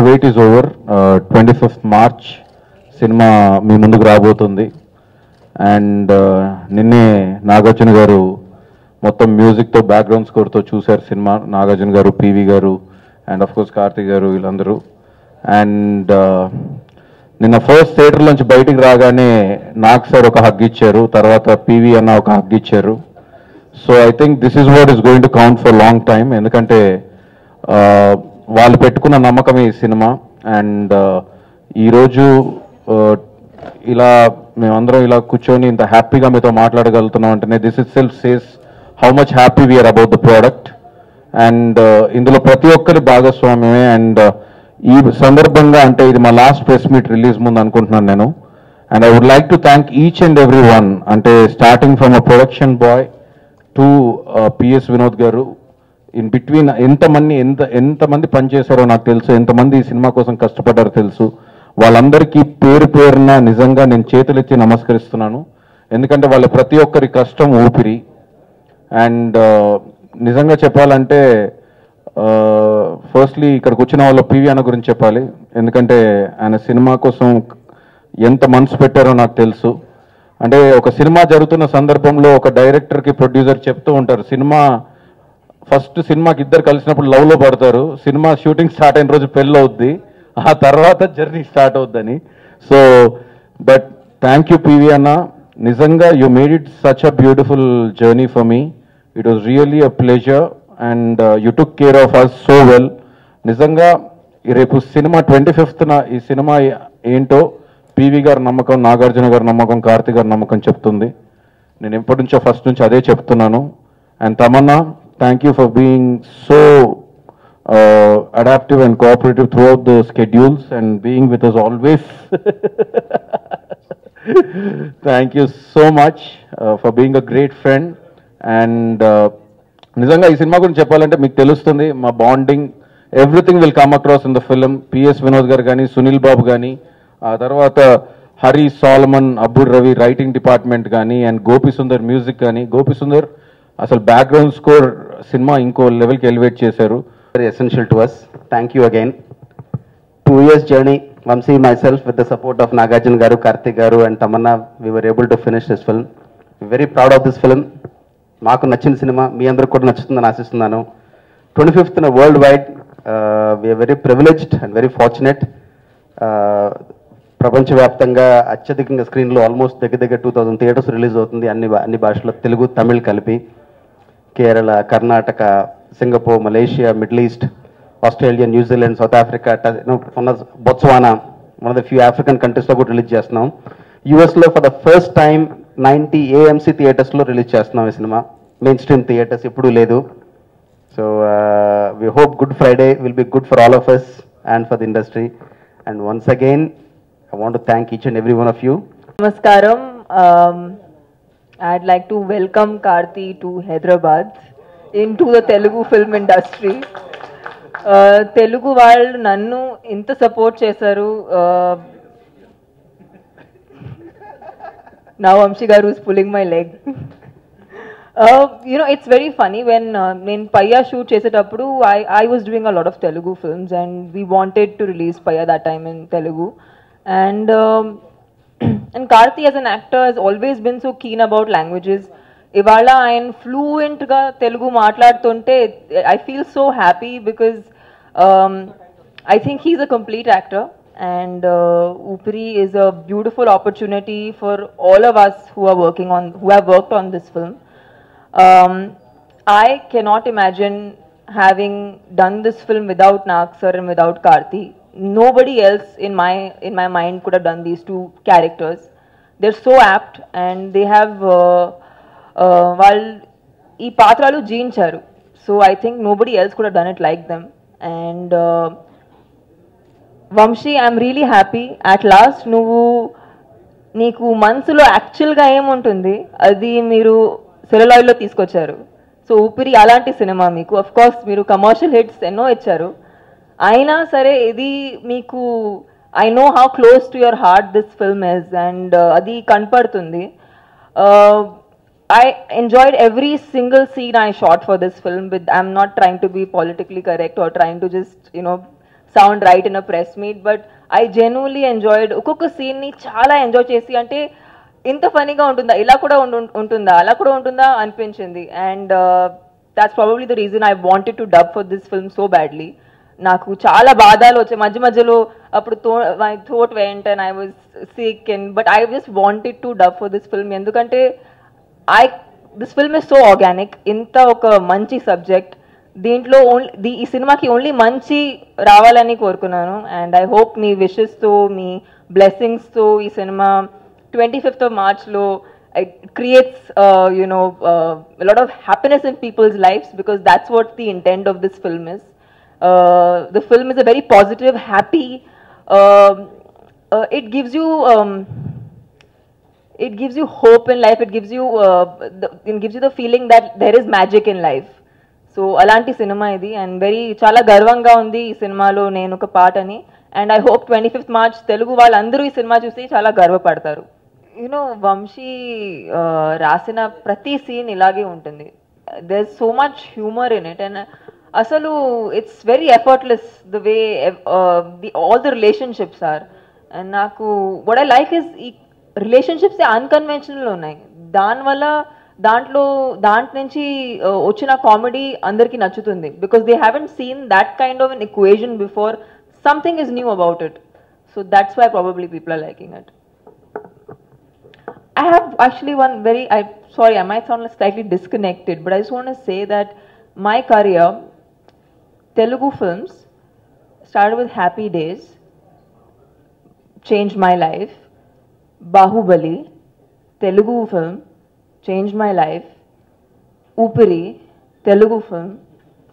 Wait is over. 25th March cinema మీ ముందుకు రాబోతుంది. అండ్ నిన్నే నాగార్జున గారు మొత్తం మ్యూజిక్తో బ్యాక్గ్రౌండ్ స్కోర్తో చూశారు సినిమా. నాగార్జున గారు, పివి గారు అండ్ ఆఫ్ కోర్స్ కార్తీక్ గారు వీళ్ళందరూ. అండ్ నిన్న ఫస్ట్ థియేటర్ నుంచి బయటికి రాగానే నాగ్ సార్ ఒక హగ్ ఇచ్చారు, తర్వాత పివి అన్న ఒక హగ్ ఇచ్చారు. So I think this is what is going to count for long time. ఎందుకంటే వాళ్ళు పెట్టుకున్న నమ్మకం ఈ సినిమా. అండ్ ఈరోజు ఇలా మేమందరం ఇలా కూర్చొని ఇంత హ్యాపీగా మీతో మాట్లాడగలుగుతున్నాం అంటేనే this itself says how much happy we are about the product. And ఇందులో ప్రతి ఒక్కరి భాగస్వామ్యమే. అండ్ ఈ సందర్భంగా అంటే ఇది మా లాస్ట్ ప్రెస్ మీట్ రిలీజ్ ముందు అనుకుంటున్నాను నేను. And I would like to thank each and every one, అంటే starting from a production boy to PS Vinod garu. In between ఎంతమంది పనిచేశారో నాకు తెలుసు, ఎంతమంది ఈ సినిమా కోసం కష్టపడ్డారో తెలుసు. వాళ్ళందరికీ పేరు పేరున నిజంగా నేను చేతులెత్తి నమస్కరిస్తున్నాను. ఎందుకంటే వాళ్ళ ప్రతి ఒక్కరి కష్టం ఊపిరి. అండ్ నిజంగా చెప్పాలంటే ఫస్ట్లీ ఇక్కడికి వచ్చిన వాళ్ళ పివి అన్న గురించి చెప్పాలి. ఎందుకంటే ఆయన సినిమా కోసం ఎంత మనసు పెట్టారో నాకు తెలుసు. అంటే ఒక సినిమా జరుగుతున్న సందర్భంలో ఒక డైరెక్టర్కి ప్రొడ్యూసర్ చెప్తూ ఉంటారు, ఫస్ట్ సినిమాకి ఇద్దరు కలిసినప్పుడు లవ్లో పడతారు, సినిమా షూటింగ్ స్టార్ట్ అయిన రోజు పెళ్ళి అవుద్ది, ఆ తర్వాత జర్నీ స్టార్ట్ అవుద్దని. So but thank you PV అన్న, నిజంగా you made it such a beautiful journey for me. It was really a pleasure and you took care of us so well. నిజంగా రేపు సినిమా 25th ఈ cinema ఏంటో PV గారి నమ్మకం, నాగార్జున గారి నమ్మకం, కార్తీక్ గారి నమ్మకం చెప్తుంది. నేను ఎప్పటి నుంచో ఫస్ట్ నుంచి అదే చెప్తున్నాను. And Tamannaah, thank you for being so adaptive and cooperative throughout the schedules and being with us always. Thank you so much for being a great friend. And నిజంగా ఈ సినిమా గురించి చెప్పాలంటే మీకు తెలుస్తుంది మా bonding, everything will come across in the film. PS Vinod గారు కానీ, సునీల్ బాబు కానీ, ఆ తర్వాత Hari, Salmon, Abbur Ravi writing department కానీ, అండ్ గోపి సుందర్ మ్యూజిక్ కానీ. గోపి సుందర్ అసలు బ్యాక్గ్రౌండ్ స్కోర్ సినిమా ఇంకో లెవెల్కి ఎలివేట్ చేశారు. Very essential to us. Thank you again. 2 years journey, Vamsi, myself, with the support of Nagarjuna Garu, Karthik Garu and Tamanna, we were able to finish this film. We're very proud of this film. Maaku nachina cinema, mee andaru kuda nachutundani aashistunnanu. 25th worldwide, we are very privileged and very fortunate. ప్రపంచ వ్యాప్తంగా అత్యధికంగా స్క్రీన్లో almost దగ్గర 2000 theatres release అవుతుంది అన్ని భాషల్లో, తెలుగు తమిళ్ కలిపి. Kerala, Karnataka, Singapore, Malaysia, middle east, Australia, New Zealand, South Africa, Botswana, one of the few African కంట్రీస్లో కూడా రిలీజ్ చేస్తున్నాం. యూఎస్లో for the first time 90 AMC థియేటర్స్లో రిలీజ్ చేస్తున్నాం ఈ సినిమా. మెయిన్ స్ట్రీమ్ థియేటర్స్ ఎప్పుడూ లేదు. So we hope good Friday will be good for all of us and for the industry. And once again, I want to thank each and every one of you. Namaskaram. I'd like to welcome Karthi to Hyderabad into the Telugu film industry. Telugu వాళ్ళు నన్ను ఇంత support చేశారు. Now Vamshi garu is pulling my leg. You know, it's very funny when నేను పయ్యా shoot చేసేటప్పుడు I was doing a lot of Telugu films and we wanted to release Payya that time in Telugu. And Karthi as an actor has always been so keen about languages. ఇవాళ ఆయన ఫ్లూయెంట్గా తెలుగు మాట్లాడుతుంటే I feel so happy because I think he's a complete actor and Upri is a beautiful opportunity for all of us who have worked on this film. I cannot imagine having done this film without Nag sir and without Karthi. Nobody else in my mind could have done these two characters. They're so apt and they have వాళ్ళు ఈ పాత్రలు జీవించారు. So I think nobody else could have done it like them. And Vamshi, I'm really happy at last నీకు మనసులో యాక్చువల్గా ఏముంటుంది అది మీరు సెల్యులాయిడ్లో తీసుకొచ్చారు. సో ఊపిరి అలాంటి సినిమా మీకు. అఫ్ కోర్స్ మీరు కమర్షియల్ హిట్స్ ఎన్నో ఇచ్చారు, అయినా సరే ఇది మీకు I know how close to your heart this film is and అది కనపడుతుంది. I enjoyed every single scene I shot for this film. I'm not trying to be politically correct or trying to just, sound right in a press meet, but I genuinely enjoyed ఒక్కొక్క scene ని చాలా enjoy చేసి అంటే ఇంత ఫనీగా ఉంటుందా ఇలా కూడా ఉంటుందా అలా కూడా ఉంటుందా అనిపించింది and that's probably the reason I wanted to dub for this film so badly. నాకు చాలా బాధలు వచ్చాయి మధ్య మధ్యలో అప్పుడు my throat went and I was sick and but I just wanted to dub for this film ఎందుకంటే this film is so organic ఇంత ఒక మంచి సబ్జెక్ట్ దీంట్లో ఈ సినిమాకి ఓన్లీ మంచి రావాలని కోరుకున్నాను అండ్ ఐ హోప్ మీ విషెస్తో మీ బ్లెస్సింగ్స్తో ఈ సినిమా 25th of March లో it creates a lot of happiness in people's lives because that's what the intent of this film is. The film is a very positive, happy. It gives you hope in life. It gives you the feeling that there is magic in life. So alanti cinema idi and very chala garvanga undi ee cinemalo nenu oka part ani and I hope 25th March Telugu వాళ్ళందరూ ఈ cinema చూసి చాలా గర్వపడతారు. వంశీ రాసిన ప్రతి scene ఇలాగే ఉంటుంది. There is so much humour in it and అసలు it's very effortless the way all the relationships are and నాకు వాట్ ఐ లైక్ ఇస్ ఈ రిలేషన్షిప్స్ అన్కన్వెన్షనల్ ఉన్నాయి దానివల్ల దాంట్ నుంచి వచ్చిన కామెడీ అందరికీ నచ్చుతుంది because they haven't seen that kind of an equation before something is new about it so that's why probably people are liking it. I have actually one very, sorry, I might sound slightly disconnected, but I just want to say that my career, Telugu films, started with Happy Days, changed my life, Bahubali, Telugu film, changed my life, Upiri, Telugu film,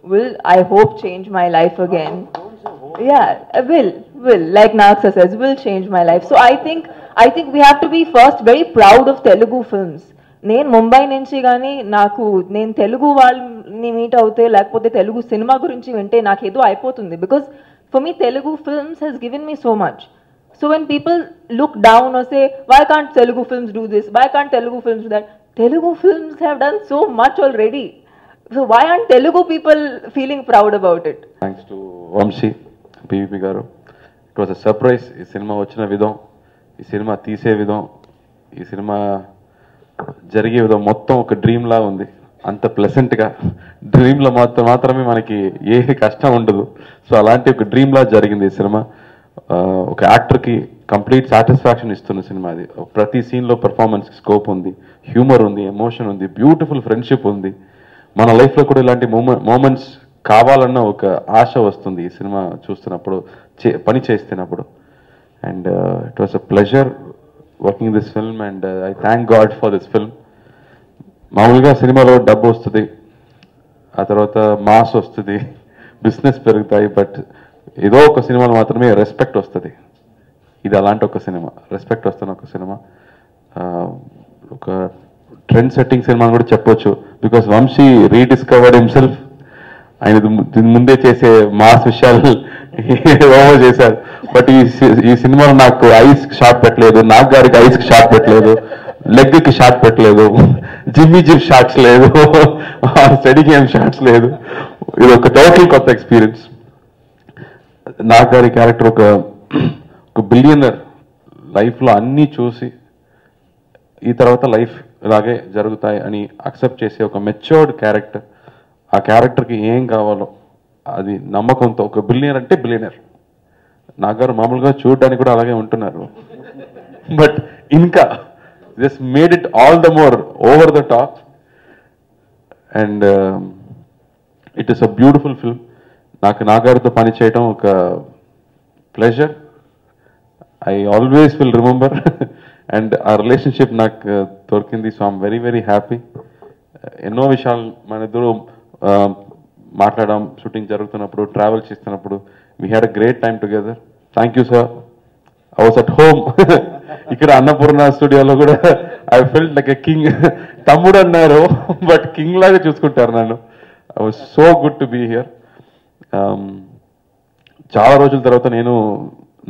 will, I hope, change my life again. Yeah, will, like Naksa says, will change my life. So I think we have to be first very proud of Telugu films. నేను ముంబై నుంచి కానీ నేను తెలుగు వాళ్ళని meet అవుతే లేకపోతే Telugu cinema గురించి వింటే నాకు ఏదో అయిపోతుంది because for me Telugu films he's given me so much. So when people look down or say why can't Telugu films do this, why can't Telugu films do that, Telugu films have done so much already. So why aren't Telugu people feeling proud about it? Thanks to Vamshi, PVP garu. It was a surprise. ఈ cinema వచ్చిన విధం, ఈ cinema తీసే విధం, ఈ cinema జరిగే విధం మొత్తం ఒక డ్రీమ్ లా ఉంది. అంత ప్లెసెంట్గా డ్రీమ్లో మాత్రమే మనకి ఏ కష్టం ఉండదు. సో అలాంటి ఒక డ్రీమ్ లా జరిగింది ఈ సినిమా. ఒక యాక్టర్కి కంప్లీట్ సాటిస్ఫాక్షన్ ఇస్తున్న సినిమా అది. ప్రతి సీన్లో పర్ఫార్మెన్స్ స్కోప్ ఉంది, హ్యూమర్ ఉంది, ఎమోషన్ ఉంది, బ్యూటిఫుల్ ఫ్రెండ్షిప్ ఉంది. మన లైఫ్లో కూడా ఇలాంటి మూమెంట్స్ కావాలన్న ఒక ఆశ వస్తుంది ఈ సినిమా చూస్తున్నప్పుడు, పని చేస్తున్నప్పుడు. And it was a pleasure working this film and I thank God for this film. మామూలుగా సినిమాలో డబ్బు వస్తుంది, ఆ తర్వాత మాస్ వస్తుంది, బిజినెస్ పెరుగుతాయి, బట్ ఏదో ఒక సినిమాలో మాత్రమే రెస్పెక్ట్ వస్తుంది. ఇది అలాంటి ఒక సినిమా, రెస్పెక్ట్ వస్తున్న ఒక సినిమా, ఒక ట్రెండ్ సెట్టింగ్ సినిమా అని కూడా చెప్పొచ్చు. Because Vamshi rediscovered himself. ఆయన ముందే చేసే మాస్ విషయాలు ఓవర్ చేశారు. బట్ ఈ సినిమాలో నాకు ఐస్ షాట్ పెట్టలేదు, నాగ్ గారికి ఐస్ షాట్ పెట్టలేదు, లెగ్ కి షాట్ పెట్టలేదు, జిమ్మి జిమ్ షాట్స్ లేదు, స్టడీ గేమ్ షాట్స్ లేదు. ఇది ఒక టోటల్ కొత్త ఎక్స్పీరియన్స్. నాగ్ గారి క్యారెక్టర్ ఒక బిలియనర్ లైఫ్లో అన్నీ చూసి ఈ తర్వాత లైఫ్ ఇలాగే జరుగుతాయి అని అక్సెప్ట్ చేసే ఒక మెచ్యూర్డ్ క్యారెక్టర్. ఆ క్యారెక్టర్కి ఏం కావాలో అది నమ్మకంతో, ఒక బిలియనర్ అంటే బిలియనర్. నాగారు మామూలుగా చూడడానికి కూడా అలాగే ఉంటున్నారు, బట్ ఇంకా just made it all the more over the top. And it is a beautiful film. నాకు నాగారితో పని చేయడం ఒక pleasure. I always will remember. And ఆ రిలేషన్షిప్ నాకు దొరికింది. So I'm very very happy. ఎన్నో విషయాలు మన ఇద్దరు మాట్లాడడం, షూటింగ్ జరుగుతున్నప్పుడు, ట్రావెల్ చేస్తున్నప్పుడు. We had a great time together. Thank you sir. I was at home. ఇక్కడ అన్నపూర్ణ స్టూడియోలో కూడా I felt like a king. తమ్ముడు అన్నారు, బట్ కింగ్ లాగా చూసుకుంటారు నన్ను. I was so good to be here. చాలా రోజుల తర్వాత నేను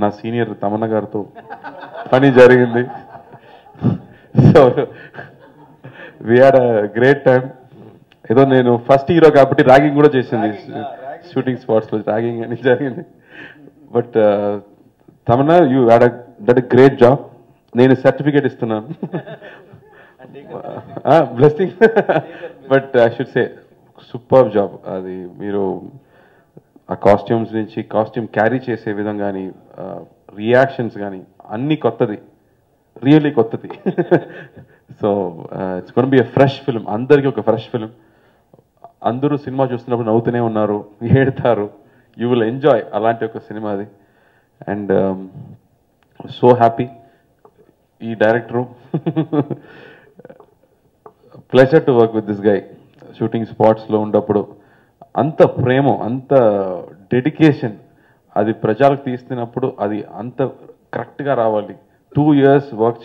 నా సీనియర్ తమన్నా గారితో పని జరిగింది. So we had a great time. ఏదో నేను ఫస్ట్ హీరో కాబట్టి ర్యాగింగ్ కూడా చేసింది, షూటింగ్ స్పాట్స్లో ర్యాగింగ్ అని జరిగింది. But Tamannaah you that great job. నేను సర్టిఫికేట్ ఇస్తున్నాను, blessing. But I should say super job. అది మీరు ఆ కాస్ట్యూమ్స్ నుంచి కాస్ట్యూమ్ క్యారీ చేసే విధం కానీ, రియాక్షన్స్ కానీ అన్నీ కొత్తది, రియల్లీ కొత్తది. So it's gonna be a fresh film, అందరికీ ఒక ఫ్రెష్ ఫిల్మ్. అందరూ సినిమా చూస్తున్నప్పుడు నవ్వుతూనే ఉన్నారు, ఏడతారు. యూ విల్ ఎంజాయ్ అలాంటి ఒక సినిమా అది. అండ్ సో హ్యాపీ ఈ director. Pleasure to work with this guy. Shooting స్పాట్స్లో ఉన్నప్పుడు అంత ప్రేమ, అంత డెడికేషన్, అది ప్రజలకు తీస్తున్నప్పుడు అది అంత కరెక్ట్గా రావాలి. 2 years వర్క్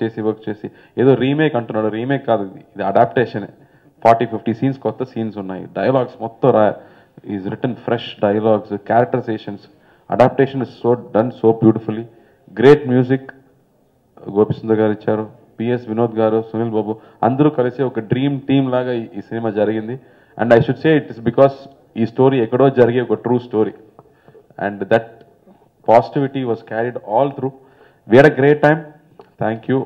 చేసి ఏదో రీమేక్ అంటున్నాడు. రీమేక్ కాదు, ఇది అడాప్టేషనే. 40-50 సీన్స్, కొత్త సీన్స్ ఉన్నాయి. డైలాగ్స్ మొత్తం is return fresh dialogues, characterisations. Adaptation is so done so beautifully. Great music Gopi Sundar గారు ఇచ్చారు, పిఎస్ వినోద్ గారు, సునీల్ బాబు అందరూ కలిసి ఒక డ్రీమ్ టీమ్ లాగా ఈ సినిమా జరిగింది. And I should say it is because ఈ స్టోరీ ఎక్కడో జరిగే ఒక true story. And that positivity was carried all through. We had a great time. Thank you.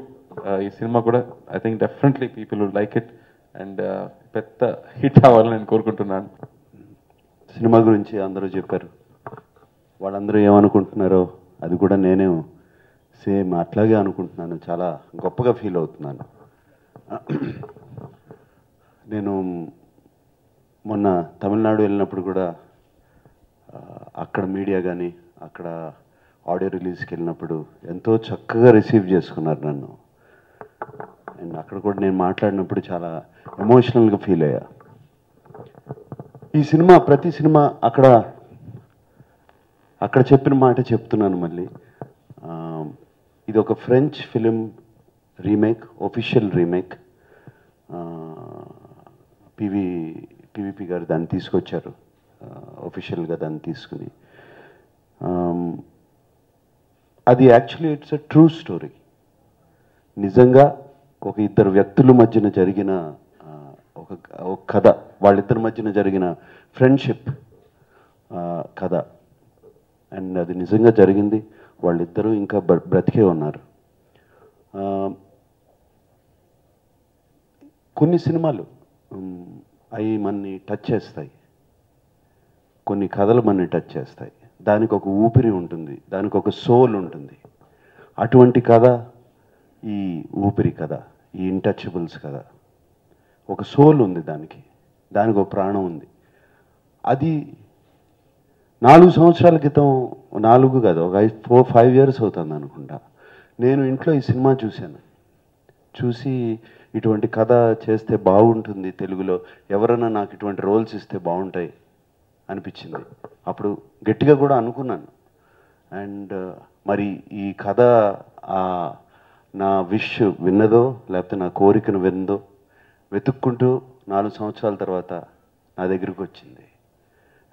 ఈ సినిమా కూడా I think definitely people will like it and పెద్ద hit అవ్వాలని నేను కోరుకుంటున్నాను. సినిమా గురించి అందరూ చెప్పారు. వాళ్ళందరూ ఏమనుకుంటున్నారో అది కూడా నేనే సేమ్ అట్లాగే అనుకుంటున్నాను. చాలా గొప్పగా ఫీల్ అవుతున్నాను. నేను మొన్న తమిళనాడు వెళ్ళినప్పుడు కూడా అక్కడ మీడియా కానీ, అక్కడ ఆడియో రిలీజ్కి వెళ్ళినప్పుడు ఎంతో చక్కగా రిసీవ్ చేసుకున్నారు నన్ను. అండ్ అక్కడ కూడా నేను మాట్లాడినప్పుడు చాలా ఎమోషనల్గా ఫీల్ అయ్యా. ఈ సినిమా, ప్రతి సినిమా అక్కడ చెప్పిన మాట చెప్తున్నాను మళ్ళీ. ఇది ఒక French film remake, official remake. PVP గారు దాన్ని తీసుకొచ్చారు, ఒఫిషియల్గా దాన్ని తీసుకుని. అది actually it's a true story. నిజంగా ఒక ఇద్దరు వ్యక్తుల మధ్యన జరిగిన ఒక కథ, వాళ్ళిద్దరి మధ్యన జరిగిన ఫ్రెండ్షిప్ కథ. అండ్ అది నిజంగా జరిగింది. వాళ్ళిద్దరూ ఇంకా బ్రతికే ఉన్నారు. కొన్ని సినిమాలు అవి మనని టచ్ చేస్తాయి, కొన్ని కథలు మనని టచ్ చేస్తాయి. దానికి ఒక ఊపిరి ఉంటుంది, దానికి ఒక సోల్ ఉంటుంది. అటువంటి కథ ఈ ఊపిరి కథ, ఈ ఇంటచబుల్స్ కథ. ఒక సోల్ ఉంది దానికి ఒక ప్రాణం ఉంది. అది 4 సంవత్సరాల క్రితం, 4 కాదు, ఒక 4-5 years అవుతుంది అనుకుంటా, నేను ఇంట్లో ఈ సినిమా చూసి ఇటువంటి కథ చేస్తే బాగుంటుంది తెలుగులో, ఎవరైనా నాకు ఇటువంటి రోల్స్ ఇస్తే బాగుంటాయి అనిపించింది. అప్పుడు గట్టిగా కూడా అనుకున్నాను. అండ్ మరి ఈ కథ నా విష్ విన్నదో లేకపోతే నా కోరికను విన్నదో వెతుక్కుంటూ 4 సంవత్సరాల తర్వాత నా దగ్గరికి వచ్చింది.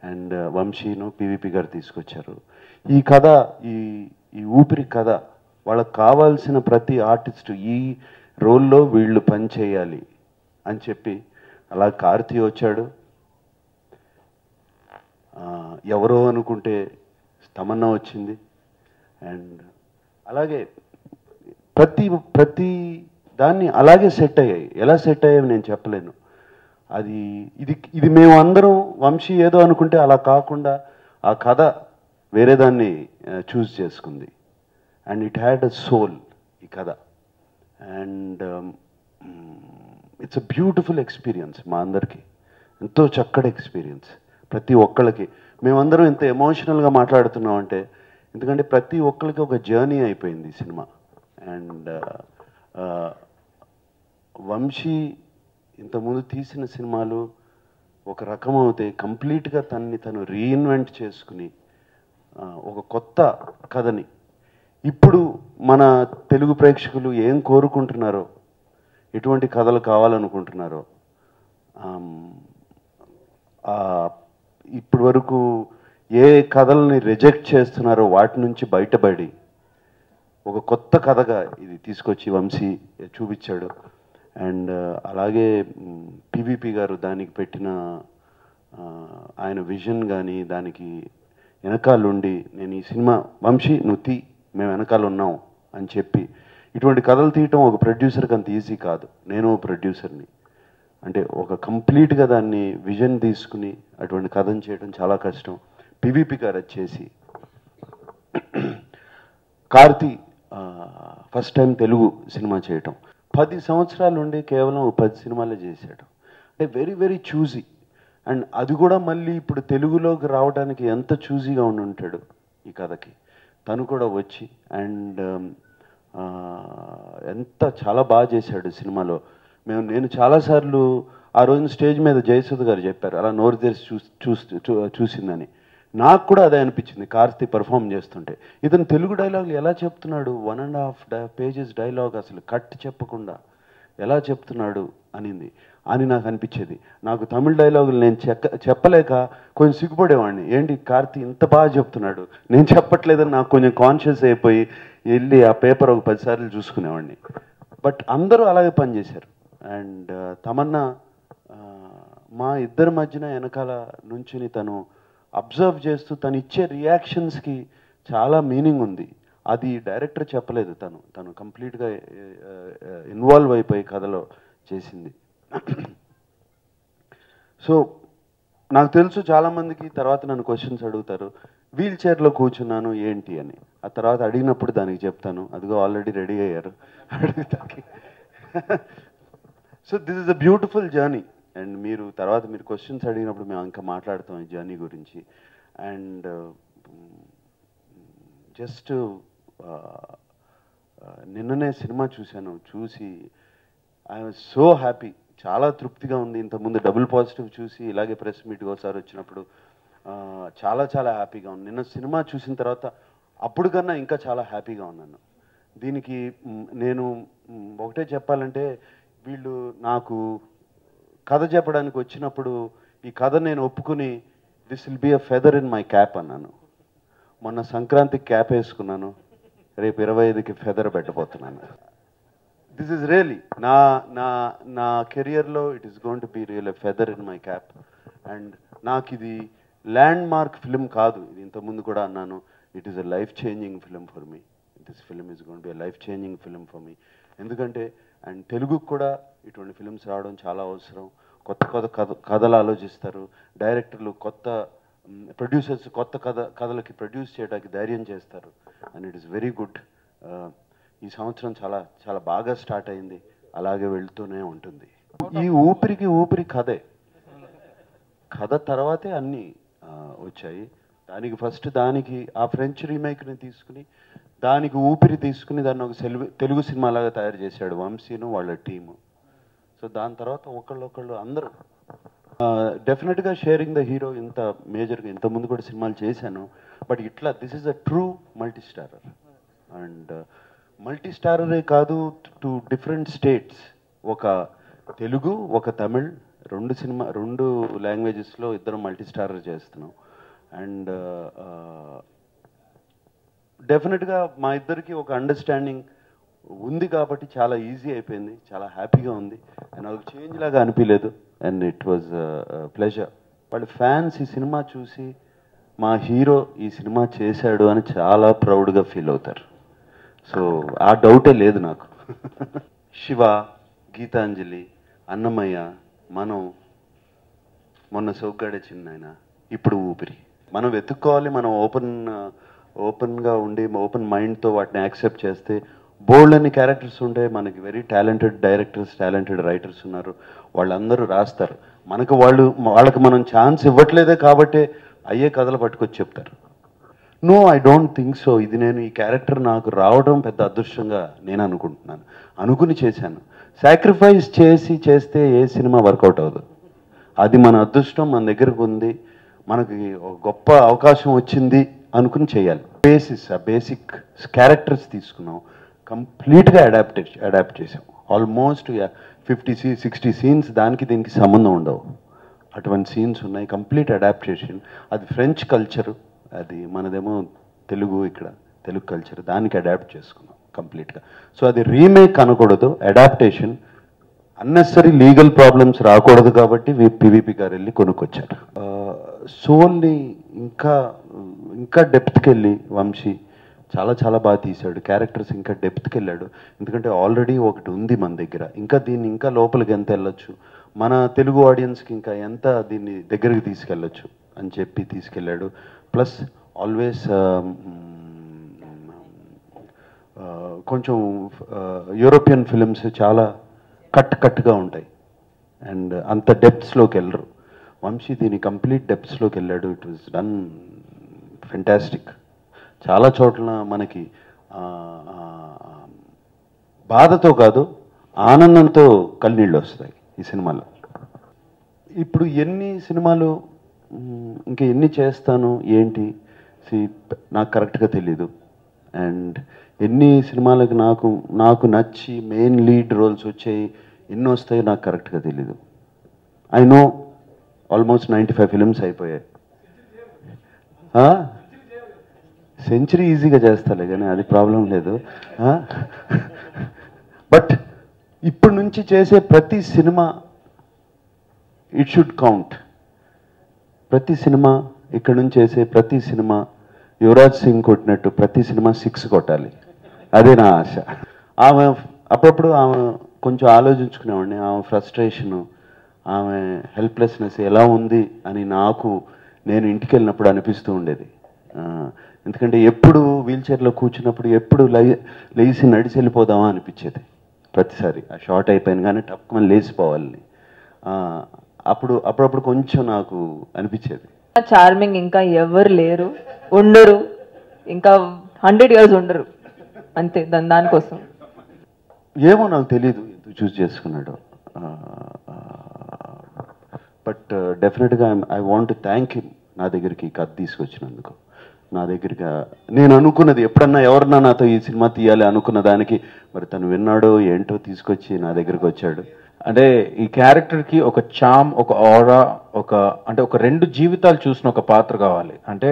అండ్ వంశీను పివిపి గారు తీసుకొచ్చారు ఈ కథ. ఈ ఊపిరి కథ, వాళ్ళకి కావాల్సిన ప్రతి ఆర్టిస్టు ఈ రోల్లో వీళ్ళు పని చేయాలి అని చెప్పి అలా కార్తీ వచ్చాడు. ఎవరో అనుకుంటే తమన్నా వచ్చింది. అండ్ అలాగే ప్రతి దాన్ని అలాగే సెట్ అయ్యాయి. ఎలా సెట్ అయ్యాయి నేను చెప్పలేను. ఇది మేము అందరం వంశీ ఏదో అనుకుంటే అలా కాకుండా ఆ కథ వేరే దాన్ని చూస్ చేసుకుంది. And it had a soul ఈ కథ. And it's a beautiful experience. మా అందరికీ ఎంతో చక్కటి ఎక్స్పీరియన్స్. ప్రతి ఒక్కళ్ళకి, మేమందరం ఇంత ఎమోషనల్గా మాట్లాడుతున్నాం అంటే ఎందుకంటే ప్రతి ఒక్కరికి ఒక జర్నీ అయిపోయింది ఈ సినిమా. అండ్ వంశీ ఇంతకుముందు తీసిన సినిమాలు ఒక రకం అవుతాయి, కంప్లీట్గా తను రీఇన్వెంట్ చేసుకుని ఒక కొత్త కథని ఇప్పుడు మన తెలుగు ప్రేక్షకులు ఏం కోరుకుంటున్నారో, ఎటువంటి కథలు కావాలనుకుంటున్నారో, ఇప్పటి వరకు ఏ కథల్ని రిజెక్ట్ చేస్తున్నారో వాటి నుంచి బయటపడి ఒక కొత్త కథగా ఇది తీసుకొచ్చి వంశీ చూపించాడు. అండ్ అలాగే పివిపి గారు దానికి పెట్టిన ఆయన విజన్ కానీ, దానికి వెనకాలండి నేను ఈ సినిమా వంశీ నువ్వు మేము వెనకాల ఉన్నాం అని చెప్పి ఇటువంటి కథలు తీయటం ఒక ప్రొడ్యూసర్కి అంత ఈజీ కాదు. నేను ప్రొడ్యూసర్ని, అంటే ఒక కంప్లీట్గా దాన్ని విజన్ తీసుకుని అటువంటి కథను చేయడం చాలా కష్టం. పివిపి గారు వచ్చేసి Karthi first time Telugu cinema చేయటం, 10 సంవత్సరాలు ఉండి కేవలం 10 సినిమాలే చేశాడు. అంటే వెరీ వెరీ చూజీ. అండ్ అది కూడా మళ్ళీ ఇప్పుడు తెలుగులోకి రావడానికి ఎంత చూజీగా ఉండి ఉంటాడు ఈ కథకి. తను కూడా వచ్చి అండ్ ఎంత చాలా బాగా చేశాడు సినిమాలో. నేను చాలాసార్లు ఆ రోజున స్టేజ్ మీద జయసుధ గారు చెప్పారు అలా నోరు తెరిచి చూసిందని. నాకు కూడా అదే అనిపించింది కార్తీ పర్ఫామ్ చేస్తుంటే. ఇతను తెలుగు డైలాగులు ఎలా చెప్తున్నాడు, 1.5 pages డైలాగ్ అసలు కట్ చెప్పకుండా ఎలా చెప్తున్నాడు అని నాకు అనిపించేది. నాకు తమిళ డైలాగులు నేను చెప్పలేక కొంచెం సిగ్గుపడేవాడిని. ఏంటి కార్తీ ఇంత బాగా చెప్తున్నాడు, నేను చెప్పట్లేదని నాకు కొంచెం కాన్షియస్ అయిపోయి వెళ్ళి ఆ పేపర్ ఒక 10 సార్లు చూసుకునేవాడిని. బట్ అందరూ అలాగే పనిచేశారు. అండ్ తమన్నా మా ఇద్దరి మధ్యన వెనకాల నుంచుని తను అబ్జర్వ్ చేస్తూ తను ఇచ్చే రియాక్షన్స్కి చాలా మీనింగ్ ఉంది. అది డైరెక్టర్ చెప్పలేదు, తను కంప్లీట్గా ఇన్వాల్వ్ అయిపోయి కథలో చేసింది. సో నాకు తెలుసు చాలామందికి తర్వాత నన్ను క్వశ్చన్స్ అడుగుతారు, వీల్ చైర్లో కూర్చున్నాను ఏంటి అని. ఆ తర్వాత అడిగినప్పుడు దానికి చెప్తాను. అదిగో ఆల్రెడీ రెడీ అయ్యారు అడుగుతాకి. So this is a beautiful journey. And మీరు క్వశ్చన్స్ అడిగినప్పుడు మేము ఇంకా మాట్లాడతాం ఈ జర్నీ గురించి. అండ్ జస్ట్ నిన్ననే సినిమా చూసి ఐ వాజ్ సో హ్యాపీ, చాలా తృప్తిగా ఉంది. ఇంతకుముందు డబుల్ పాజిటివ్ చూసి ఇలాగే ప్రెస్ మీట్కి ఒకసారి వచ్చినప్పుడు చాలా చాలా హ్యాపీగా ఉంది. నిన్న సినిమా చూసిన తర్వాత అప్పుడు కన్నా ఇంకా చాలా హ్యాపీగా ఉన్నాను. దీనికి నేను ఒకటే చెప్పాలంటే, వీళ్ళు నాకు కథ చెప్పడానికి వచ్చినప్పుడు ఈ కథ నేను ఒప్పుకుని this will be a feather in my cap అన్నాను. మొన్న సంక్రాంతికి క్యాప్ వేసుకున్నాను, రేపు 25కి ఫెదర్ పెట్టబోతున్నాను. దిస్ ఈజ్ రియలీ నా కెరియర్లో it is going to be real a feather in my cap. And నాకు ఇది ల్యాండ్ మార్క్ ఫిలిం కాదు, ఇది ఇంతకుముందు కూడా అన్నాను. It is a life changing film for me. This film is going to be a life changing film for me. ఎందుకంటే and తెలుగుకు కూడా ఇటువంటి ఫిలిమ్స్ రావడం చాలా అవసరం. కొత్త కథలు ఆలోచిస్తారు డైరెక్టర్లు, కొత్త ప్రొడ్యూసర్స్ కొత్త కథలకి ప్రొడ్యూస్ చేయడానికి ధైర్యం చేస్తారు. And it is very good. ఈ సంవత్సరం చాలా చాలా బాగా స్టార్ట్ అయింది, అలాగే వెళ్తూనే ఉంటుంది. ఈ ఊపిరి కథ తర్వాతే అన్నీ వచ్చాయి. దానికి ఫస్ట్ ఆ ఫ్రెంచ్ రీమేక్ని తీసుకుని దానికి ఊపిరి తీసుకుని దాన్ని ఒక తెలుగు సినిమాలాగా తయారు చేశాడు వంశీను వాళ్ళ టీము. సో దాని తర్వాత ఒకళ్ళు అందరూ డెఫినెట్గా షేరింగ్ ద హీరో. ఇంత మేజర్గా ఇంతకుముందు కూడా సినిమాలు చేశాను, బట్ ఇట్లా this is a true multistarrer. And మల్టీస్టారరే కాదు, 2 డిఫరెంట్ స్టేట్స్, ఒక తెలుగు ఒక తమిళ్, 2 లాంగ్వేజెస్లో ఇద్దరు మల్టీస్టారర్ చేస్తున్నాం. అండ్ డెఫినెట్గా మా ఇద్దరికి ఒక అండర్స్టాండింగ్ ఉంది కాబట్టి చాలా ఈజీ అయిపోయింది, చాలా హ్యాపీగా ఉంది. అండ్ ఒక చేంజ్ లాగా అనిపించలేదు. And it was pleasure. వాళ్ళ ఫ్యాన్స్ ఈ సినిమా చూసి మా హీరో ఈ సినిమా చేశాడు అని చాలా ప్రౌడ్గా ఫీల్ అవుతారు. సో ఆ డౌటే లేదు నాకు. శివ, గీతాంజలి, అన్నమయ్య, మనం, మొన్న సోగ్గాడే చిన్నాయన, ఇప్పుడు ఊపిరి. మనం వెతుక్కోవాలి. మనం ఓపెన్గా ఉండి ఓపెన్ మైండ్తో వాటిని యాక్సెప్ట్ చేస్తే బోల్డ్ అన్ని క్యారెక్టర్స్ ఉంటే మనకి very talented directors, talented writers ఉన్నారు. వాళ్ళందరూ రాస్తారు. వాళ్ళకి మనం ఛాన్స్ ఇవ్వట్లేదే కాబట్టే అయ్యే కథలు పట్టుకొచ్చి చెప్తారు. No, I don't think so. ఇది నేను ఈ క్యారెక్టర్ నాకు రావడం పెద్ద అదృష్టంగా నేను అనుకుని చేశాను. సాక్రిఫైస్ చేస్తే ఏ సినిమా వర్కౌట్ అవ్వదు. అది మన అదృష్టం, మన దగ్గరకు ఉంది, మనకి ఒక గొప్ప అవకాశం వచ్చింది అనుకుని చేయాలి. బేసిక్ క్యారెక్టర్స్ తీసుకున్నాం, కంప్లీట్గా అడాప్ట్ చేసాం. ఆల్మోస్ట్ 50-60 సీన్స్ దీనికి సంబంధం ఉండవు. అటువంటి సీన్స్ ఉన్నాయి, కంప్లీట్ అడాప్టేషన్. అది ఫ్రెంచ్ కల్చరు, అది మనదేమో తెలుగు, ఇక్కడ తెలుగు కల్చర్, దానికి అడాప్ట్ చేసుకున్నాం కంప్లీట్గా. సో అది రీమేక్ అనకూడదు, అడాప్టేషన్. అన్నెసరీ లీగల్ ప్రాబ్లమ్స్ రాకూడదు కాబట్టి పివిపి గారు వెళ్ళి కొనుక్కొచ్చారు. సోల్ని ఇంకా డెప్త్కి వెళ్ళి వంశీ చాలా చాలా బాగా తీశాడు. క్యారెక్టర్స్ ఇంకా డెప్త్కి వెళ్ళాడు. ఎందుకంటే ఆల్రెడీ ఒకటి ఉంది మన దగ్గర, ఇంకా దీన్ని ఇంకా లోపలికి ఎంత వెళ్ళొచ్చు, మన తెలుగు ఆడియన్స్కి ఇంకా ఎంత దీన్ని దగ్గరికి తీసుకెళ్ళొచ్చు అని చెప్పి తీసుకెళ్ళాడు. ప్లస్ ఆల్వేస్ కొంచెం యూరోపియన్ ఫిలిమ్స్ చాలా కట్గా ఉంటాయి అండ్ అంత డెప్త్స్లోకి వెళ్ళరు. వంశీ దీని కంప్లీట్ డెప్త్స్లోకి వెళ్ళాడు. It was done fantastic. చాలా చోట్ల మనకి బాధతో కాదు ఆనందంతో కన్నీళ్ళు వస్తాయి ఈ సినిమాలో. ఇప్పుడు ఎన్ని సినిమాలు ఇంకా ఎన్ని చేస్తాను ఏంటి నాకు కరెక్ట్గా తెలీదు. అండ్ ఎన్ని సినిమాలకు నాకు నచ్చి మెయిన్ లీడ్ రోల్స్ వచ్చాయి, ఎన్ని వస్తాయో నాకు కరెక్ట్గా తెలీదు. ఐ నో ఆల్మోస్ట్ 95 ఫిలిమ్స్ అయిపోయాయి. సెంచరీ ఈజీగా చేస్తాలే కానీ అది ప్రాబ్లం లేదు. బట్ ఇప్పటి నుంచి చేసే ప్రతి సినిమా ఇట్ షుడ్ కౌంట్. ప్రతి సినిమా ఇక్కడ నుంచి చేసే ప్రతి సినిమా యువరాజ్ సింగ్ కొట్టినట్టు ప్రతి సినిమా 6 కొట్టాలి. అదే నా ఆశ. ఆమె అప్పుడప్పుడు ఆమె కొంచెం ఆలోచించుకునేవాడిని. ఆమె ఫ్రస్ట్రేషను, ఆమె హెల్ప్లెస్నెస్ ఎలా ఉంది అని నేను ఇంటికి వెళ్ళినప్పుడు అనిపిస్తూ ఉండేది. ఎందుకంటే ఎప్పుడు వీల్చైర్లో కూర్చున్నప్పుడు ఎప్పుడు లేచి నడిచి వెళ్ళిపోదామా అనిపించేది ప్రతిసారి. ఆ షార్ట్ అయిపోయింది కానీ టక్కుమని లేచిపోవాలని అప్పుడప్పుడు కొంచెం నాకు అనిపించేది. చార్మింగ్ ఇంకా ఎవరు లేరు, ఉండరు, ఇంకా 100 years ఉండరు అంతే. దానికోసం ఏమో నాకు తెలీదు ఎందుకు చూస్ చేసుకున్నాడు. బట్ డెఫినెట్గా I want to thank him నా దగ్గరికి కథ తీసుకొచ్చినందుకు. నా దగ్గరికి నేను అనుకున్నది ఎప్పుడన్నా ఎవరన్నా నాతో ఈ సినిమా తీయాలి అనుకున్న దానికి మరి తను విన్నాడో ఏంటో తీసుకొచ్చి నా దగ్గరికి వచ్చాడు. అంటే ఈ క్యారెక్టర్కి ఒక చామ్, ఒక ఆరా, ఒక 2 జీవితాలు చూసిన ఒక పాత్ర కావాలి. అంటే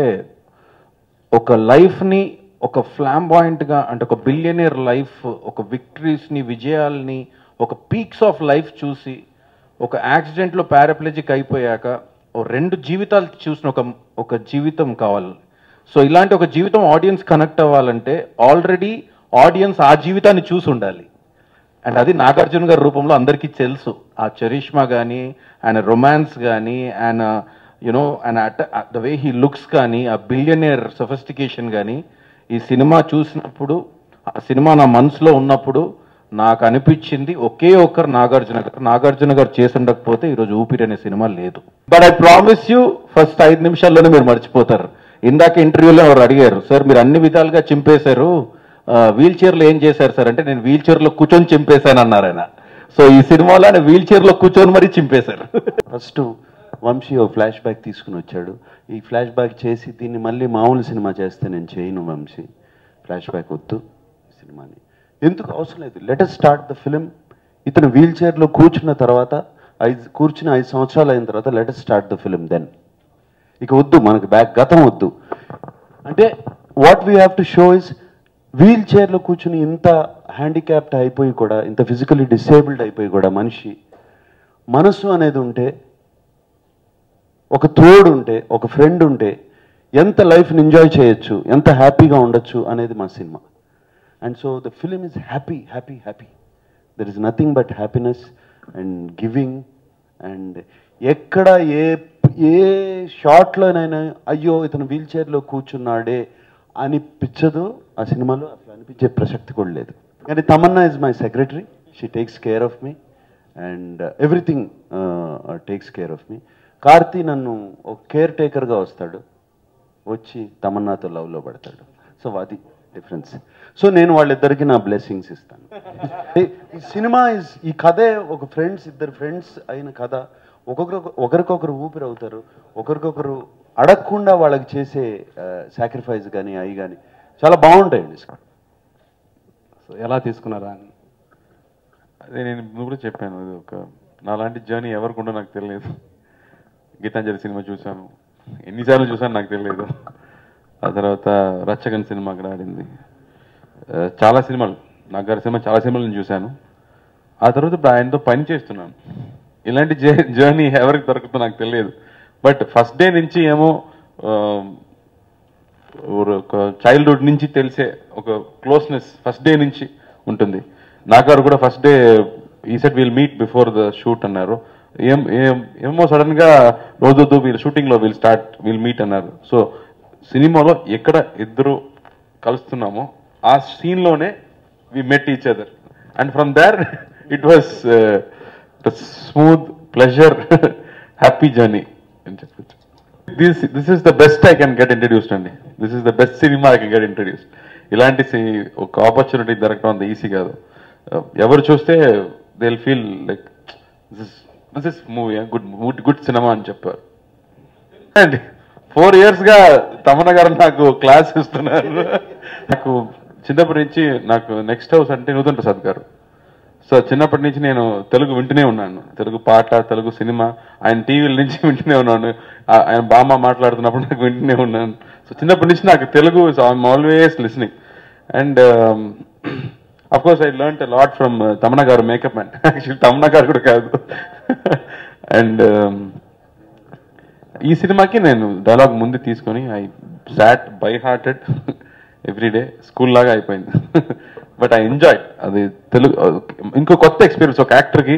ఒక లైఫ్ని ఒక ఫ్లాంబాయింట్గా, అంటే ఒక బిలియనియర్ లైఫ్, ఒక విక్టరీస్ని, విజయాల్ని, ఒక పీక్స్ ఆఫ్ లైఫ్ చూసి ఒక యాక్సిడెంట్లో పారాప్లెజిక్ అయిపోయాక 2 జీవితాలు చూసిన ఒక జీవితం కావాలి. సో ఇలాంటి ఒక జీవితం ఆడియన్స్ కనెక్ట్ అవ్వాలంటే ఆల్రెడీ ఆడియన్స్ ఆ జీవితాన్ని చూసి ఉండాలి. అండ్ అది నాగార్జున గారి రూపంలో అందరికీ తెలుసు. ఆ చరిష్మా కానీ, ఆయన రొమాన్స్ కానీ, ఆయన ఆయన ద వే హీ లుక్స్ కానీ, ఆ బిలియనియర్ సొఫిస్టికేషన్ కానీ ఈ సినిమా చూసినప్పుడు, ఆ సినిమా నా మనసులో ఉన్నప్పుడు నాకు అనిపించింది ఒకే ఒక్కరు నాగార్జున గారు చేసి ఉండకపోతే ఈరోజు ఊపిరి అనే సినిమా లేదు. But I promise you first 5 నిమిషాల్లోనే మీరు మర్చిపోతారు. ఇందాక ఇంటర్వ్యూలో ఎవరు అడిగారు, సార్ మీరు అన్ని విధాలుగా చింపేశారు, వీల్ చైర్లో ఏం చేశారు సార్ అంటే, నేను వీల్ చైర్లో కూర్చొని చింపేశాను అన్నారు ఆయన. సో ఈ సినిమాలో ఆయన వీల్ చైర్లో కూర్చొని మరీ చింపేశారు. ఫస్ట్ వంశీ ఓ ఫ్లాష్ బ్యాక్ తీసుకుని వచ్చాడు. ఈ ఫ్లాష్ బ్యాక్ చేసి దీన్ని మళ్ళీ మామూలు సినిమా చేస్తే నేను చేయను వంశీ, ఫ్లాష్ బ్యాక్ వద్దు సినిమాని, ఎందుకు అవసరం లేదు, let us start the film. ఇతను వీల్ చైర్లో కూర్చున్న తర్వాత 5 సంవత్సరాలు అయిన తర్వాత let us start the film then. ఇక వద్దు మనకు గతం వద్దు. అంటే what we have to show is wheel చైర్లో కూర్చుని ఇంత హ్యాండిక్యాప్డ్ అయిపోయి కూడా, ఇంత ఫిజికలీ డిసేబుల్డ్ అయిపోయి కూడా మనిషి మనసు అనేది ఉంటే, ఒక తోడు ఉంటే, ఒక ఫ్రెండ్ ఉంటే ఎంత లైఫ్ని ఎంజాయ్ చేయొచ్చు, ఎంత హ్యాపీగా ఉండొచ్చు అనేది మా cinema. And so the film is happy happy happy. There is nothing but happiness and giving. And ఎక్కడ ఏ షాట్లోనైనా అయ్యో ఇతను వీల్ చైర్లో కూర్చున్నాడే అనిపించదు ఆ సినిమాలో. అసలు అనిపించే ప్రసక్తి కూడా లేదు. కానీ Tamannaah is my secretary, she takes care of me and everything takes care of me. Karthi నన్ను ఒక కేర్ టేకర్గా వస్తాడు, వచ్చి తమన్నాతో లవ్లో పడతాడు. సో అది డిఫరెన్స్. సో నేను వాళ్ళిద్దరికి నా బ్లెస్సింగ్స్ ఇస్తాను. ఈ సినిమా ఈ కథే ఒక ఇద్దరు ఫ్రెండ్స్ అయిన కథ. ఒకరికొకరు ఊపిరి అవుతారు, ఒకరికొకరు అడగకుండా వాళ్ళకి చేసే సాక్రిఫైస్ కానీ అవి కానీ చాలా బాగుంటాయండి. సో ఎలా తీసుకున్నారా అని అదే నేను ముందు కూడా చెప్పాను. అది నాలాంటి జర్నీ ఎవరికి ఉండో నాకు తెలియదు. గీతాంజలి సినిమా చూశాను, ఎన్నిసార్లు చూసాను నాకు తెలియదు. ఆ తర్వాత రచ్చగన్ సినిమా అక్కడ ఆడింది. చాలా సినిమాలు, నాగారి సినిమా చాలా సినిమాలు నేను చూశాను. ఆ తర్వాత ఇప్పుడు ఆయనతో పని చేస్తున్నాను. ఇలాంటి జర్నీ ఎవరికి దొరుకుతుందో నాకు తెలియదు. బట్ ఫస్ట్ డే నుంచి ఏమో ఒక చైల్డ్హుడ్ నుంచి తెలిసే ఒక క్లోజ్నెస్ ఫస్ట్ డే నుంచి ఉంటుంది. నాగారు కూడా ఫస్ట్ డే ఈ set will meet before the shoot అన్నారు. ఏమో సడన్ గా రోజు వీళ్ళు షూటింగ్ లో విల్ మీట్ అన్నారు. సో సినిమాలో ఎక్కడ ఇద్దరు కలుస్తున్నామో ఆ సీన్ లోనే we met each other and from there it was smooth pleasure happy journey అని చెప్పచ్చు. This is the best I can get introduced అండి. This is the best cinema I can get introduced. ఇలాంటి ఒక opportunity దొరకడం అంత easy కాదు. ఎవరు చూస్తే they will feel like this is movie good cinema అని చెప్పారు. అండి 4 years గా తమన్నా గారు నాకు క్లాస్ ఇస్తున్నారు. నాకు చిన్నప్పటి నుంచి నాకు నెక్స్ట్ హౌస్ అంటే నూతన్ ప్రసాద్ గారు. సో చిన్నప్పటి నుంచి నేను తెలుగు వింటూనే ఉన్నాను, తెలుగు పాట, తెలుగు సినిమా, ఆయన టీవీల నుంచి వింటూనే ఉన్నాను. ఆయన బామ్మ మాట్లాడుతున్నప్పుడు నాకు వింటూనే ఉన్నాను. సో చిన్నప్పటి నుంచి నాకు Telugu I'm always listening. And of course I learn a lot from Tamannaah గారు మేకప్ మ్యాన్. యాక్చువల్లీ తమన్నా గారు కూడా కాదు. అండ్ ఈ సినిమాకి నేను డైలాగ్ ముందు తీసుకొని I sat by hearted everyday, school లాగా అయిపోయింది. బట్ ఐ ఎంజాయ్ అది. తెలుగు ఇంకో కొత్త ఎక్స్పీరియన్స్ ఒక యాక్టర్కి.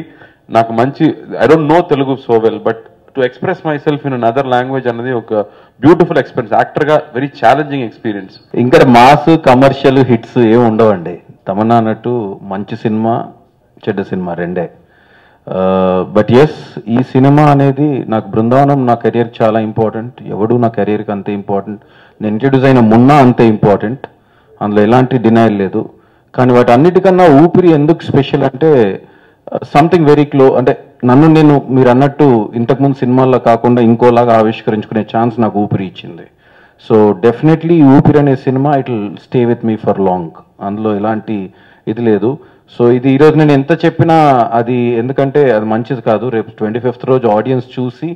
నాకు మంచి I don't know Telugu so well, but to express my self in another language అనేది ఒక బ్యూటిఫుల్ ఎక్స్పీరియన్స్. యాక్టర్గా వెరీ ఛాలెంజింగ్ ఎక్స్పీరియన్స్. ఇంకా మాస్ కమర్షియల్ హిట్స్ ఏమి ఉండవండి. తమన్నా అన్నట్టు మంచి సినిమా, చెడ్డ సినిమా రెండే. బట్ ఎస్, ఈ సినిమా అనేది నాకు బృందావనం నా కెరియర్కి చాలా ఇంపార్టెంట్. ఎవడు నా కెరియర్కి అంతే ఇంపార్టెంట్. నేను ఇంట్రడ్యూస్ అయిన మున్నా అంతే ఇంపార్టెంట్, అందులో ఎలాంటి డినైల్ లేదు. కానీ వాటి అన్నిటికన్నా ఊపిరి ఎందుకు స్పెషల్ అంటే సంథింగ్ వెరీ అంటే నన్ను నేను మీరు అన్నట్టు ఇంతకుముందు సినిమాల్లో కాకుండా ఇంకోలాగా ఆవిష్కరించుకునే ఛాన్స్ నాకు ఊపిరి ఇచ్చింది. సో డెఫినెట్లీ ఈ ఊపిరి అనే cinema it will stay with me for long. అందులో ఎలాంటి ఇది లేదు. సో ఇది ఈరోజు నేను ఎంత చెప్పినా అది ఎందుకంటే అది మంచిది కాదు. రేపు 25th రోజు ఆడియన్స్ చూసి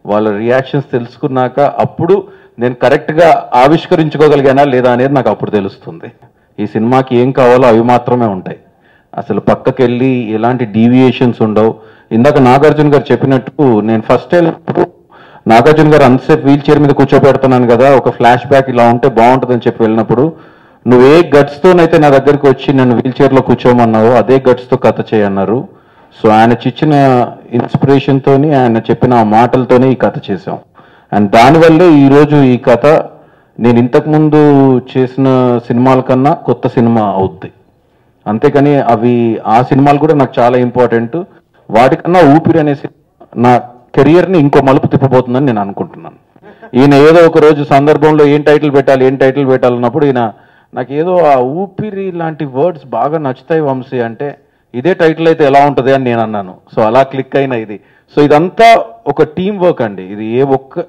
వాళ్ళ రియాక్షన్స్ తెలుసుకున్నాక అప్పుడు నేను కరెక్ట్గా ఆవిష్కరించుకోగలిగానా లేదా అనేది నాకు అప్పుడు తెలుస్తుంది. ఈ సినిమాకి ఏం కావాలో అవి మాత్రమే ఉంటాయి. అసలు పక్కకెళ్ళి ఎలాంటి డీవియేషన్స్ ఉండవు. ఇందాక నాగార్జున గారు చెప్పినట్టు నేను ఫస్ట్ వెళ్ళినప్పుడు నాగార్జున గారు అంతసేపు వీల్ చైర్ మీద కూర్చోబెడుతున్నాను కదా, ఒక ఫ్లాష్ బ్యాక్ ఇలా ఉంటే బాగుంటుందని చెప్పి వెళ్ళినప్పుడు నువ్వు ఏ గట్స్తోనైతే నా దగ్గరికి వచ్చి నన్ను వీల్ చైర్లో కూర్చోమన్నావో అదే గట్స్తో కథ చేయన్నారు. సో ఆయన ఇచ్చిన ఇన్స్పిరేషన్తోని ఆయన చెప్పిన ఆ మాటలతోనే ఈ కథ చేశాం. అండ్ దానివల్లే ఈరోజు ఈ కథ నేను ఇంతకుముందు చేసిన సినిమాల కన్నా కొత్త సినిమా అవుద్ది. అంతేకాని అవి ఆ సినిమాలు కూడా నాకు చాలా ఇంపార్టెంట్. వాటికన్నా ఊపిరి అనే నా కెరియర్ని ఇంకో మలుపు తిప్పబోతుందని నేను అనుకుంటున్నాను. ఈయన ఏదో ఒక రోజు సందర్భంలో ఏం టైటిల్ పెట్టాలన్నప్పుడు ఈయన నాకు ఏదో ఆ ఊపిరి లాంటి వర్డ్స్ బాగా నచ్చుతాయి వంశీ అంటే ఇదే టైటిల్ అయితే ఎలా ఉంటుంది అని నేను అన్నాను. సో అలా క్లిక్ అయిన ఇది. సో ఇదంతా ఒక టీం వర్క్ అండి. ఇది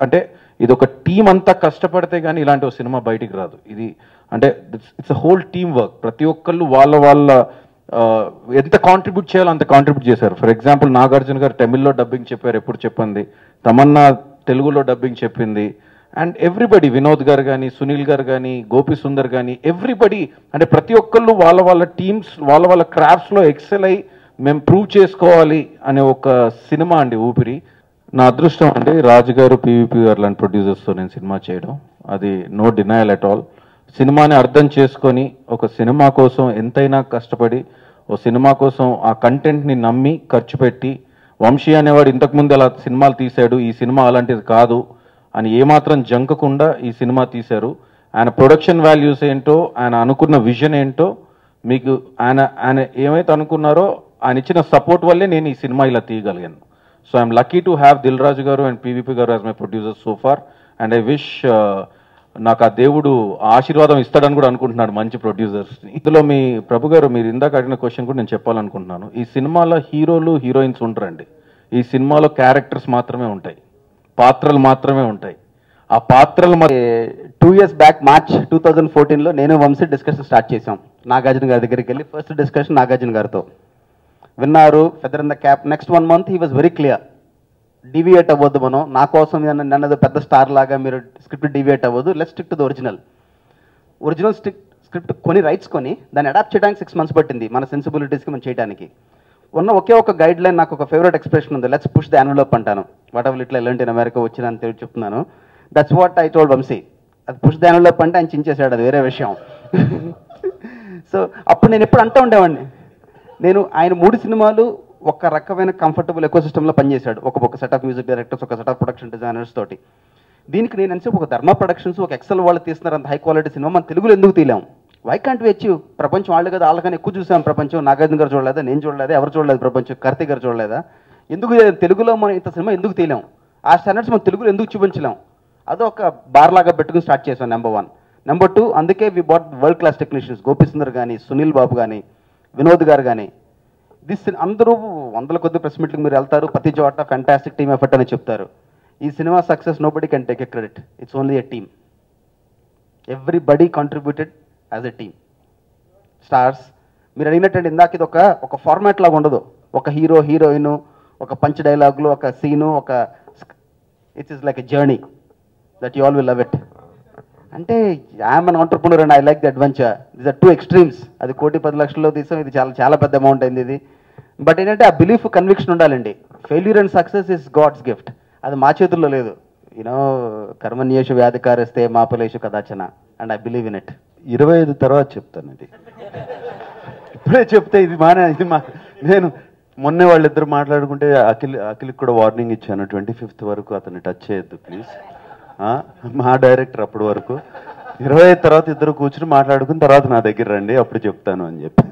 అంటే ఇది ఒక టీం అంతా కష్టపడితే కానీ ఇలాంటి ఒక సినిమా బయటికి రాదు. ఇది అంటే it's a whole team work. ప్రతి ఒక్కళ్ళు వాళ్ళ ఎంత కాంట్రిబ్యూట్ చేయాలో అంత కాంట్రిబ్యూట్ చేశారు. ఫర్ ఎగ్జాంపుల్ నాగార్జున గారు తమిళ్లో డబ్బింగ్ చెప్పారు, ఎప్పుడు చెప్పింది. తమన్నా తెలుగులో డబ్బింగ్ చెప్పింది. అండ్ ఎవ్రీబడి, వినోద్ గారు కానీ, సునీల్ గారు కానీ, గోపి సుందర్ కానీ, ఎవ్రీబడి అంటే ప్రతి ఒక్కళ్ళు వాళ్ళ టీమ్స్ వాళ్ళ క్రాఫ్ట్స్లో ఎక్సెల్ అయ్యి మేము ప్రూవ్ చేసుకోవాలి అనే ఒక సినిమా అండి ఊపిరి. నా అదృష్టం అండి రాజు గారు, పీవీపీ గారు లాంటి ప్రొడ్యూసర్స్తో నేను సినిమా చేయడం. అది నో డినయల్ అట్ ఆల్. సినిమాని అర్థం చేసుకొని ఒక సినిమా కోసం ఎంతైనా కష్టపడి ఓ సినిమా కోసం ఆ కంటెంట్ని నమ్మి ఖర్చు పెట్టి, వంశీ అనేవాడు ఇంతకుముందు అలా సినిమాలు తీశాడు, ఈ సినిమా అలాంటిది కాదు అని ఏమాత్రం జంకకుండా ఈ సినిమా తీశారు. ఆయన ప్రొడక్షన్ వాల్యూస్ ఏంటో, ఆయన అనుకున్న విజన్ ఏంటో, మీకు ఆయన ఏమైతే అనుకున్నారో ఆయన ఇచ్చిన సపోర్ట్ వల్లే నేను ఈ సినిమా ఇలా తీయగలిగాను. So I'm lucky to have Dil Raju garu and PVP garu as my producer so far. And I wish నాకు ఆ దేవుడు ఆశీర్వాదం ఇస్తాడని కూడా అనుకుంటున్నాడు మంచి ప్రొడ్యూసర్స్ని. ఇందులో మీ ప్రభు గారు మీరు ఇందాక అడిగిన క్వశ్చన్ కూడా నేను చెప్పాలనుకుంటున్నాను. ఈ సినిమాలో హీరోలు హీరోయిన్స్ ఉంటారండి. ఈ సినిమాలో క్యారెక్టర్స్ మాత్రమే ఉంటాయి, పాత్రలు మాత్రమే ఉంటాయి. ఆ పాత్రలు 2 years బ్యాక్ మార్చ్ 2014లో నేను వంశీ డిస్కషన్ స్టార్ట్ చేశాం. నాగార్జున గారి దగ్గరికి వెళ్ళి ఫస్ట్ డిస్కషన్ నాగార్జున గారితో విన్నారు. Feather in the cap. Next 1 month he was very clear. Deviate అవ్వద్దు, మనం నా కోసం నన్నది పెద్ద స్టార్ లాగా మీరు స్క్రిప్ట్ డివియేట్ అవ్వద్దు, let's stick to the original script కొని రైట్స్ కొని దాన్ని అడాప్ట్ చేయడానికి 6 months పట్టింది మన సెన్సిబిలిటీస్కి మనం చేయడానికి. ఒకే ఒక గైడ్ లైన్, నాకు ఒక ఫేవరెట్ ఎక్స్ప్రెషన్ ఉంది, లెట్స్ పుష్ ద ఎన్వలప్ అంటాను. వాట్ ఎవర్ ఇట్లా ఎలాంటి అమెరికా వచ్చిన అని చెప్తున్నాను. That's what I told Vamshi. అది పుష్ ద ఎన్వలప్ అంటే ఆయన చించేశాడు, అది వేరే విషయం. సో అప్పుడు నేను ఎప్పుడు అంటూ ఉండేవాడిని, నేను ఆయన 3 సినిమాలు ఒక రకమైన కంఫర్టబుల్ ఎకో సిస్టంలో పనిచేశాడు, ఒక సెట్ ఆఫ్ మ్యూజిక్ డైరెక్టర్స్, ఒక సెట్ ఆఫ్ ప్రొడక్షన్ డిజైనర్స్ తోటి. దీనికి నేను ఎంతసేపు ఒక ధర్మ ప్రొడక్షన్స్, ఒక ఎక్సెల్ వాళ్ళు తీస్తున్నారు అంత హై క్వాలిటీ సినిమా మన తెలుగులో ఎందుకు తీయలేం? Why can't we achieve? ప్రపంచం వాళ్ళు కదా, వాళ్ళకన్నా ఎక్కువ చూసాం ప్రపంచం. నాగార్జున గారు చూడలేదా, నేను చూడలేదా, ఎవరు చూడలేదు ప్రపంచం, కార్తీక్ గారు చూడలేదా? ఎందుకు తెలుగులో మనం ఇంత సినిమా ఎందుకు తీయలేం? ఆ స్టాండర్డ్స్ మనం తెలుగులో ఎందుకు చూపించలేం? అదొక బార్లాగా పెట్టుకుని స్టార్ట్ చేశాం. నెంబర్ 1. నెంబర్ 2, అందుకే we bought world class technicians, Gopi Sundar కానీ, సునీల్ బాబు కానీ, వినోద్ గారు కానీ. అందరూ 100 కొద్ది ప్రెస్ మీట్లకు మీరు వెళ్తారు, ప్రతి చోట ఫ్యాంటాస్టిక్ టీమ్ ఎఫర్ట్ అని చెప్తారు. ఈ cinema success nobody can take a credit, it's only a team. Everybody contributed as a team. Stars మీరు అడిగినట్టండి ఇందాక, ఇది ఒక ఫార్మాట్ లాగా ఉండదు. ఒక హీరో హీరోయిన్, ఒక పంచ్ డైలాగులు, ఒక scene, it's is like a journey that you all will love it. అంటే I'm an entrepreneur and I like the adventure. These are 2 extremes. అది 1,10 లక్షల్లో తీసాం, ఇది చాలా చాలా పెద్ద అమౌంట్ అయింది ఇది. బట్ ఏంటంటే ఆ బిలీఫ్, కన్విక్షన్ ఉండాలండి. Failure and success is God's gift, అది మా చేతుల్లో లేదు. యూనో కర్మన్యేషు వ్యాధికారిస్తే మాపలేషు కదాచన, and I believe in it. 25 తర్వాత చెప్తాను ఇది. ఇప్పుడే చెప్తే ఇది నేను మొన్నే వాళ్ళిద్దరు మాట్లాడుకుంటే అఖిల్కి కూడా వార్నింగ్ ఇచ్చాను, 25th వరకు అతన్ని టచ్ చేయొద్దు ప్లీజ్. మా డైరెక్టర్ అప్పటి వరకు 25 తర్వాత ఇద్దరు కూర్చుని మాట్లాడుకుని తర్వాత నా దగ్గర రండి, అప్పుడు చెప్తాను అని చెప్పి.